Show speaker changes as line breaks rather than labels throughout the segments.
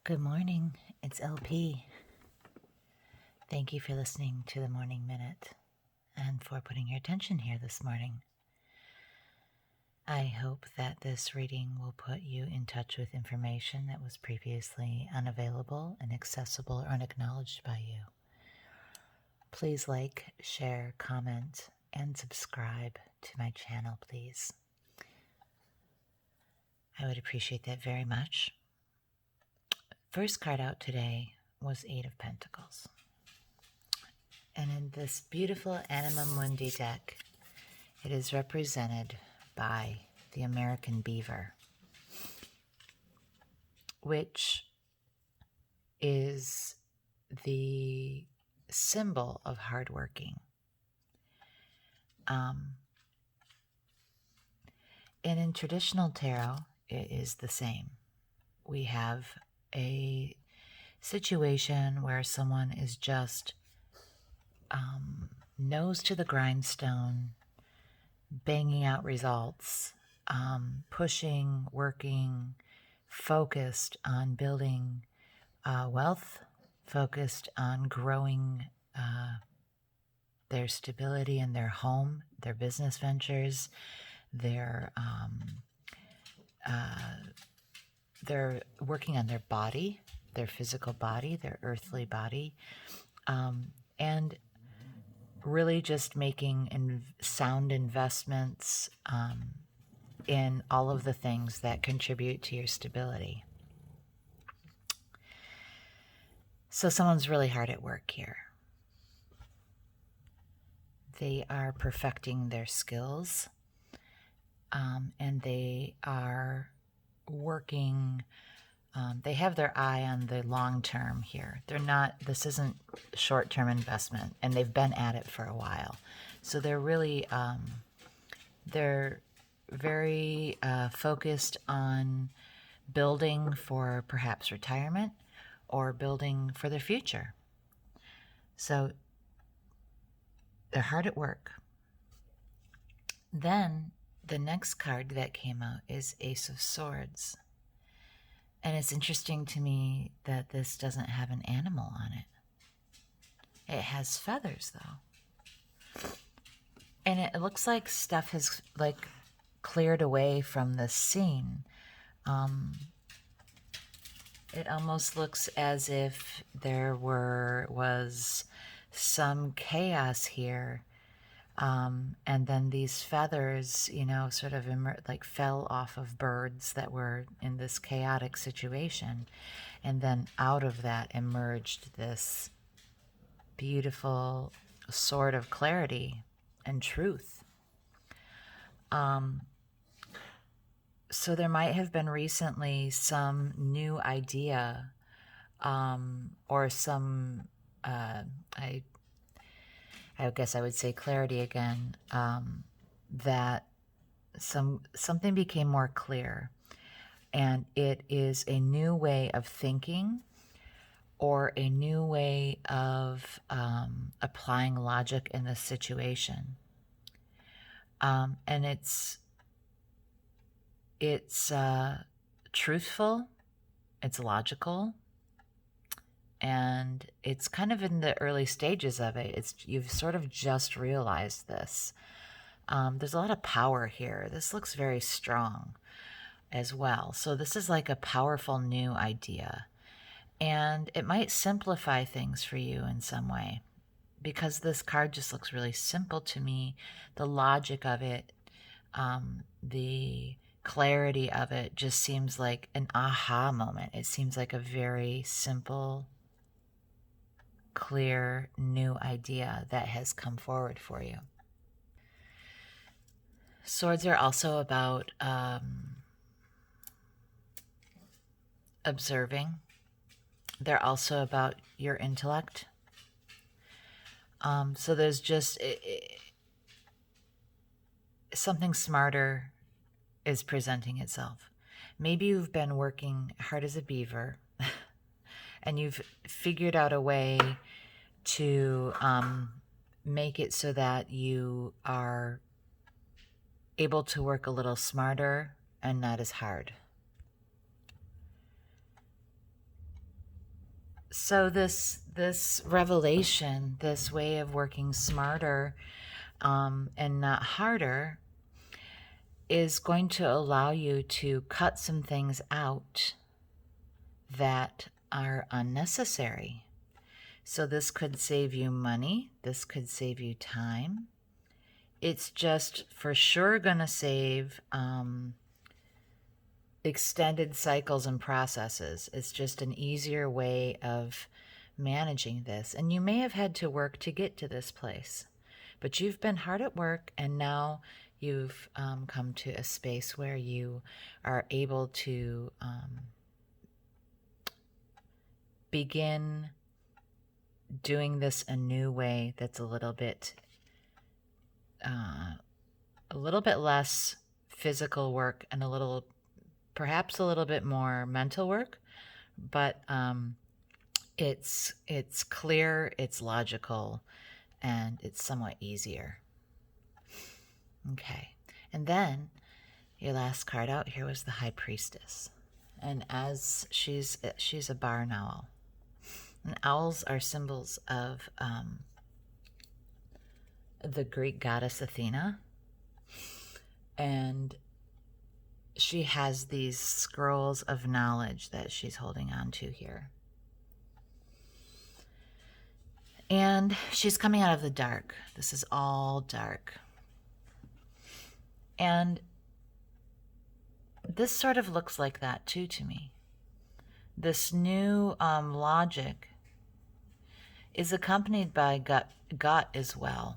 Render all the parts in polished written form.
Good morning, it's LP. Thank you for listening to the Morning Minute and for putting your attention here this morning. I hope that this reading will put you in touch with information that was previously unavailable, inaccessible, or unacknowledged by you. Please like, share, comment, and subscribe to my channel, please. I would appreciate that very much. First card out today was Eight of Pentacles. And in this beautiful Anima Mundi deck, it is represented by the American beaver, which is the symbol of hardworking. And in traditional tarot, it is the same. We have a situation where someone is just nose to the grindstone, banging out results, pushing, working, focused on building wealth, focused on growing their stability in their home, their business ventures, they're working on their body, their physical body, their earthly body, and really just making sound investments in all of the things that contribute to your stability. So someone's really hard at work here. They are perfecting their skills, and they are working. They have their eye on the long term here. This isn't short-term investment, and they've been at it for a while. So they're really, they're very focused on building for perhaps retirement or building for their future. So they're hard at work. Then the next card that came out is Ace of Swords. And it's interesting to me that this doesn't have an animal on it. It has feathers, though. And it looks like stuff has, cleared away from the scene. It almost looks as if there was some chaos here. And then these feathers, sort of fell off of birds that were in this chaotic situation. And then out of that emerged this beautiful sword of clarity and truth. So there might have been recently some new idea, or some, I guess I would say clarity again, that something became more clear, and it is a new way of thinking or a new way of applying logic in this situation. And it's truthful, it's logical, and it's kind of in the early stages of it. You've sort of just realized this. There's a lot of power here. This looks very strong as well. So this is like a powerful new idea. And it might simplify things for you in some way, because this card just looks really simple to me. The logic of it, the clarity of it just seems like an aha moment. It seems like a very simple, clear, new idea that has come forward for you. Swords are also about observing. They're also about your intellect. So there's just something smarter is presenting itself. Maybe you've been working hard as a beaver and you've figured out a way to make it so that you are able to work a little smarter and not as hard. So this revelation, this way of working smarter and not harder, is going to allow you to cut some things out that are unnecessary. So this could save you money. This could save you time. It's just for sure going to save extended cycles and processes. It's just an easier way of managing this. And you may have had to work to get to this place, but you've been hard at work, and now you've come to a space where you are able to begin doing this a new way that's a little bit less physical work and perhaps a little bit more mental work, but it's clear, it's logical, and it's somewhat easier. Okay, and then your last card out here was the High Priestess, and as she's a barn owl, and owls are symbols of the Greek goddess Athena, and she has these scrolls of knowledge that she's holding on to here. And she's coming out of the dark. This is all dark. And this sort of looks like that too to me. This new logic is accompanied by gut as well.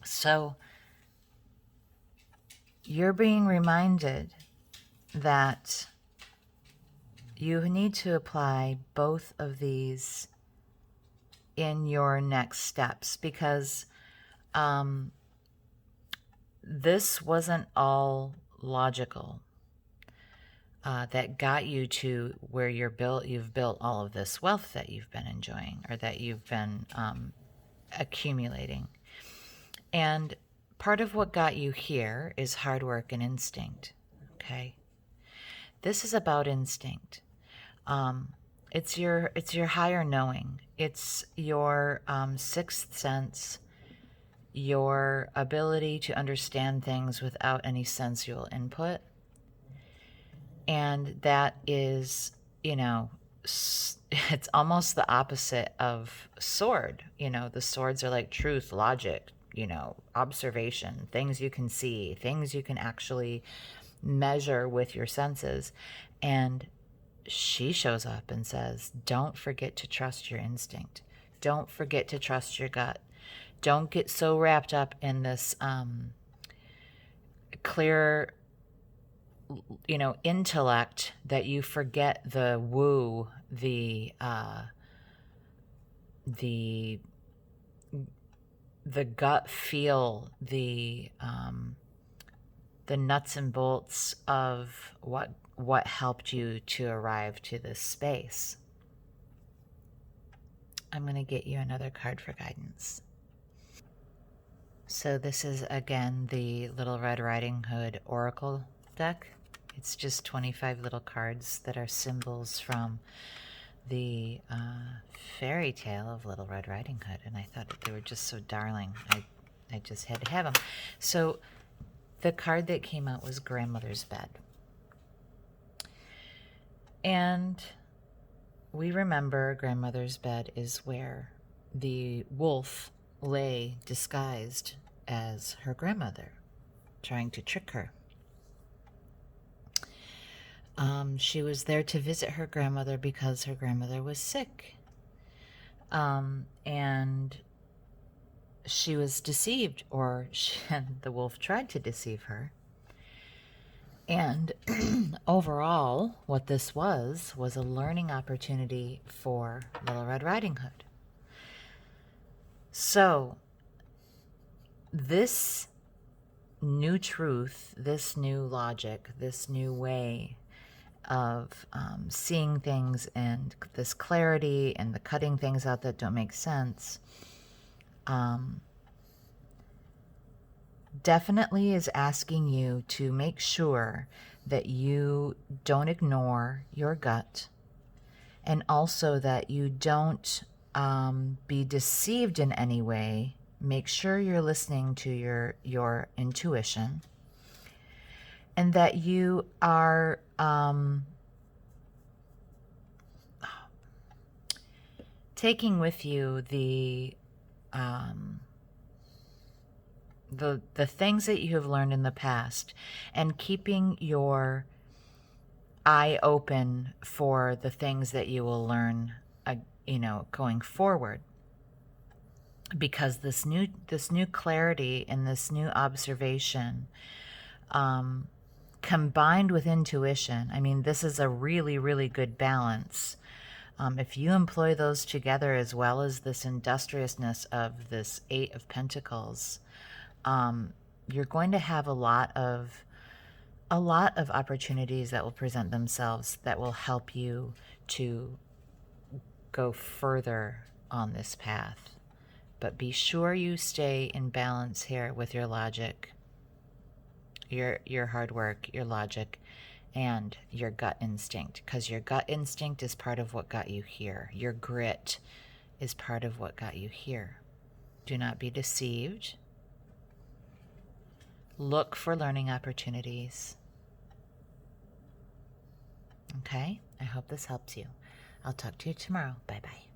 So you're being reminded that you need to apply both of these in your next steps, because this wasn't all logical that got you to where you've built all of this wealth that you've been enjoying, or that you've been accumulating. And part of what got you here is hard work and instinct, okay? This is about instinct. It's your higher knowing. It's your sixth sense, your ability to understand things without any sensual input. And that is, it's almost the opposite of sword. The swords are like truth, logic, observation, things you can see, things you can actually measure with your senses. And she shows up and says, don't forget to trust your instinct. Don't forget to trust your gut. Don't get so wrapped up in this clear, intellect that you forget the woo, the gut feel, the nuts and bolts of what helped you to arrive to this space. I'm going to get you another card for guidance. So this is, again, the Little Red Riding Hood Oracle deck. It's just 25 little cards that are symbols from the fairy tale of Little Red Riding Hood, and I thought that they were just so darling. I just had to have them. So the card that came out was Grandmother's Bed. And we remember Grandmother's Bed is where the wolf lay disguised as her grandmother, trying to trick her. She was there to visit her grandmother because her grandmother was sick. And she was deceived, or the wolf tried to deceive her. And overall, what this was a learning opportunity for Little Red Riding Hood. So this new truth, this new logic, this new way of seeing things, and this clarity and the cutting things out that don't make sense, definitely is asking you to make sure that you don't ignore your gut and also that you don't be deceived in any way. Make sure you're listening to your intuition, and that you are taking with you the things that you have learned in the past, and keeping your eye open for the things that you will learn, going forward. Because this new clarity and this new observation, combined with intuition, I mean, this is a really, really good balance. If you employ those together, as well as this industriousness of this Eight of Pentacles, you're going to have a lot of opportunities that will present themselves that will help you to go further on this path. But be sure you stay in balance here with your logic, your hard work, your logic, and your gut instinct, because your gut instinct is part of what got you here. Your grit is part of what got you here. Do not be deceived. Look for learning opportunities. Okay? I hope this helps you. I'll talk to you tomorrow. Bye-bye.